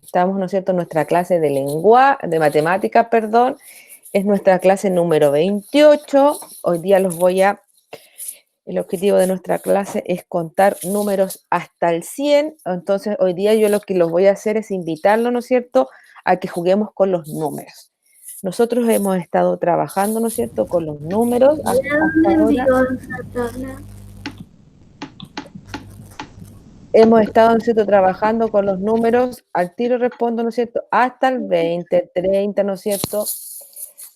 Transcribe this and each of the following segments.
Estamos, ¿no es cierto?, en nuestra clase de matemáticas, perdón. Es nuestra clase número 28. Hoy día el objetivo de nuestra clase es contar números hasta el 100. Entonces, hoy día yo lo que los voy a hacer es invitarlo, ¿no es cierto?, a que juguemos con los números. Nosotros hemos estado trabajando, ¿no es cierto?, con los números hasta ahora. Hemos estado, ¿no es cierto?, trabajando con los números, al tiro respondo, ¿no es cierto?, hasta el 20, 30, ¿no es cierto?,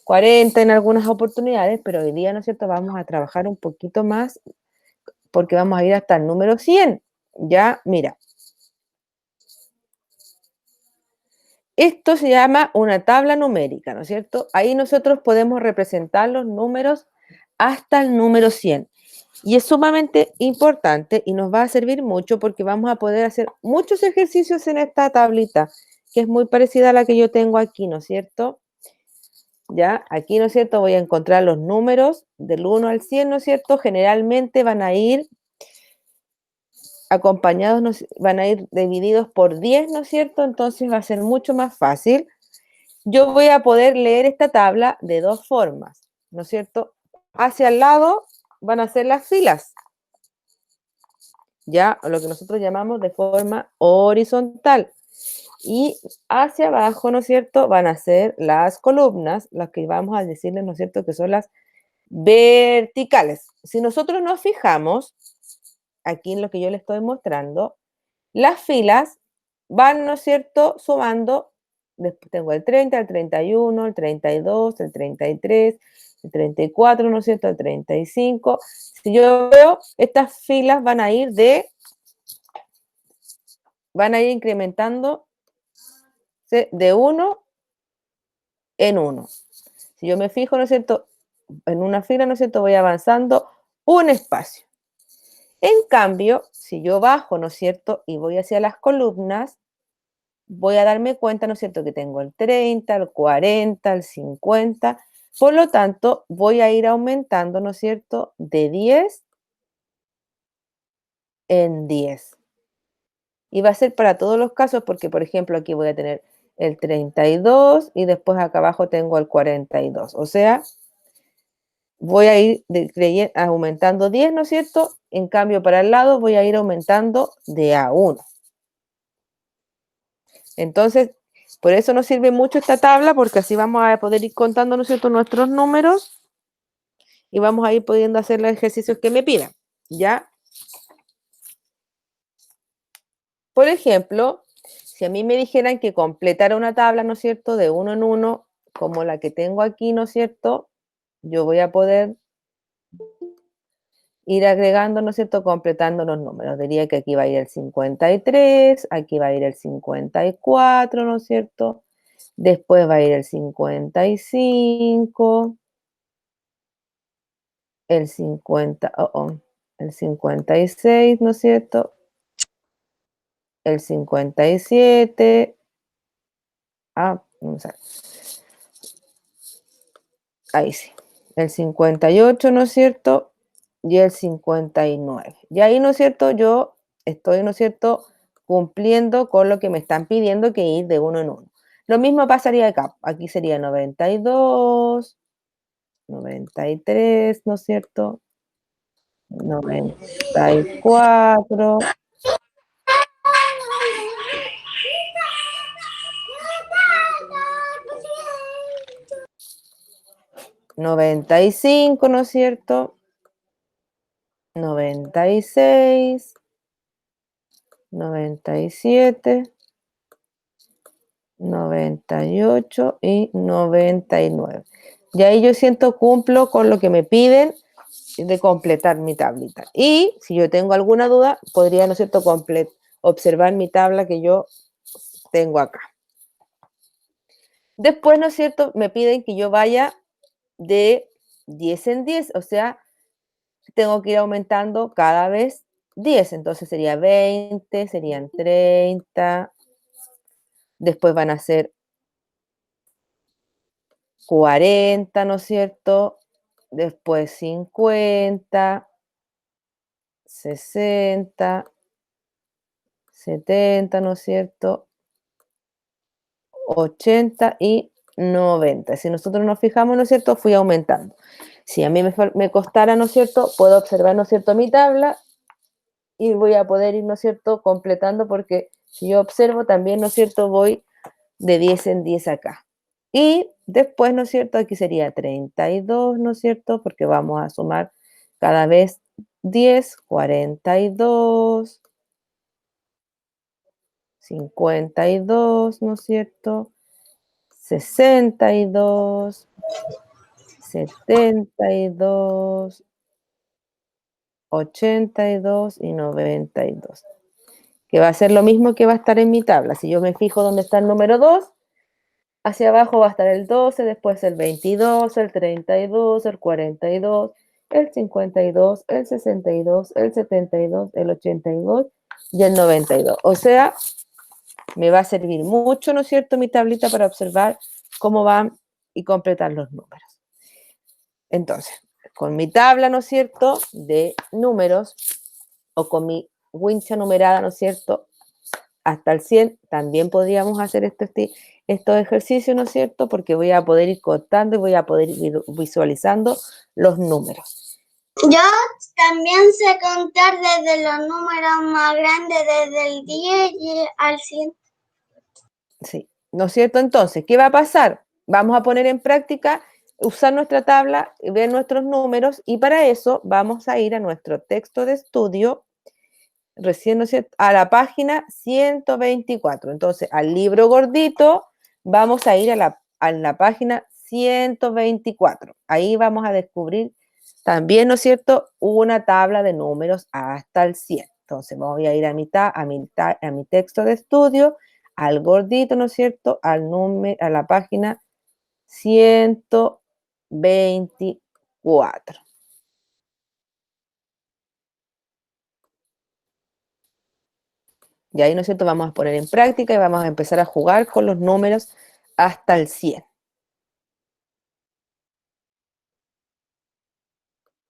40 en algunas oportunidades, pero hoy día, ¿no es cierto?, vamos a trabajar un poquito más porque vamos a ir hasta el número 100. Ya, mira. Esto se llama una tabla numérica, ¿no es cierto? Ahí nosotros podemos representar los números hasta el número 100. Y es sumamente importante y nos va a servir mucho porque vamos a poder hacer muchos ejercicios en esta tablita, que es muy parecida a la que yo tengo aquí, ¿no es cierto? Ya, aquí, ¿no es cierto?, voy a encontrar los números del 1 al 100, ¿no es cierto? Generalmente van a ir acompañados, van a ir divididos por 10, ¿no es cierto? Entonces va a ser mucho más fácil. Yo voy a poder leer esta tabla de dos formas, ¿no es cierto? Hacia el lado van a ser las filas, ya, lo que nosotros llamamos de forma horizontal. Y hacia abajo, ¿no es cierto?, van a ser las columnas, las que vamos a decirles, ¿no es cierto?, que son las verticales. Si nosotros nos fijamos, aquí en lo que yo les estoy mostrando, las filas van, ¿no es cierto?, sumando. Después tengo el 30, el 31, el 32, el 33, el 34, ¿no es cierto?, el 35. Si yo veo, estas filas van a ir incrementando de 1 en 1. Si yo me fijo, ¿no es cierto?, en una fila, ¿no es cierto?, voy avanzando un espacio. En cambio, si yo bajo, ¿no es cierto?, y voy hacia las columnas, voy a darme cuenta, ¿no es cierto?, que tengo el 30, el 40, el 50. Por lo tanto, voy a ir aumentando, ¿no es cierto?, de 10 en 10. Y va a ser para todos los casos porque, por ejemplo, aquí voy a tener el 32 y después acá abajo tengo el 42. O sea, voy a ir aumentando 10, ¿no es cierto? En cambio, para el lado voy a ir aumentando de a 1. Entonces, por eso nos sirve mucho esta tabla, porque así vamos a poder ir contando, ¿no es cierto?, nuestros números y vamos a ir pudiendo hacer los ejercicios que me pidan, ¿ya? Por ejemplo, si a mí me dijeran que completara una tabla, ¿no es cierto?, de 1 en 1, como la que tengo aquí, ¿no es cierto?, yo voy a poder ir agregando, ¿no es cierto?, completando los números. Diría que aquí va a ir el 53, aquí va a ir el 54, ¿no es cierto? Después va a ir el 55, el 56, ¿no es cierto? El 57. Vamos a ver. Ahí sí. El 58, ¿no es cierto? Y el 59. Y ahí, ¿no es cierto?, yo estoy, ¿no es cierto?, cumpliendo con lo que me están pidiendo, que ir de 1 en 1. Lo mismo pasaría acá. Aquí sería 92, 93, ¿no es cierto? 94. 95, ¿no es cierto? 96, 97, 98 y 99. Y ahí yo cumplo con lo que me piden de completar mi tablita. Y si yo tengo alguna duda, podría, ¿no es cierto?, observar mi tabla que yo tengo acá. Después, ¿no es cierto?, me piden que yo vaya de 10 en 10, o sea, tengo que ir aumentando cada vez 10, entonces sería 20, serían 30, después van a ser 40, ¿no es cierto? Después 50, 60, 70, ¿no es cierto? 80 y 90. Si nosotros nos fijamos, ¿no es cierto? Fui aumentando. Si a mí me costara, ¿no es cierto? Puedo observar, ¿no es cierto? Mi tabla y voy a poder ir, ¿no es cierto? Completando porque si yo observo también, ¿no es cierto? Voy de 10 en 10 acá. Y después, ¿no es cierto? Aquí sería 32, ¿no es cierto? Porque vamos a sumar cada vez 10, 42, 52, ¿no es cierto? 62, 72, 82 y 92. Que va a ser lo mismo que va a estar en mi tabla. Si yo me fijo dónde está el número 2, hacia abajo va a estar el 12, después el 22, el 32, el 42, el 52, el 62, el 72, el 82 y el 92. O sea, me va a servir mucho, ¿no es cierto?, mi tablita para observar cómo van y completar los números. Entonces, con mi tabla, ¿no es cierto?, de números o con mi wincha numerada, ¿no es cierto?, hasta el 100, también podríamos hacer estos ejercicios, ¿no es cierto?, porque voy a poder ir contando y voy a poder ir visualizando los números. Yo también sé contar desde los números más grandes, desde el 10 al 100. Sí, ¿no es cierto? Entonces, ¿qué va a pasar? Vamos a poner en práctica, usar nuestra tabla, ver nuestros números y para eso vamos a ir a nuestro texto de estudio, recién, ¿no es cierto?, a la página 124. Entonces, al libro gordito, vamos a ir a la página 124. Ahí vamos a descubrir también, ¿no es cierto?, una tabla de números hasta el 100. Entonces, voy a ir a mi texto de estudio, al gordito, ¿no es cierto?, a la página 124. Y ahí, ¿no es cierto?, vamos a poner en práctica y vamos a empezar a jugar con los números hasta el 100.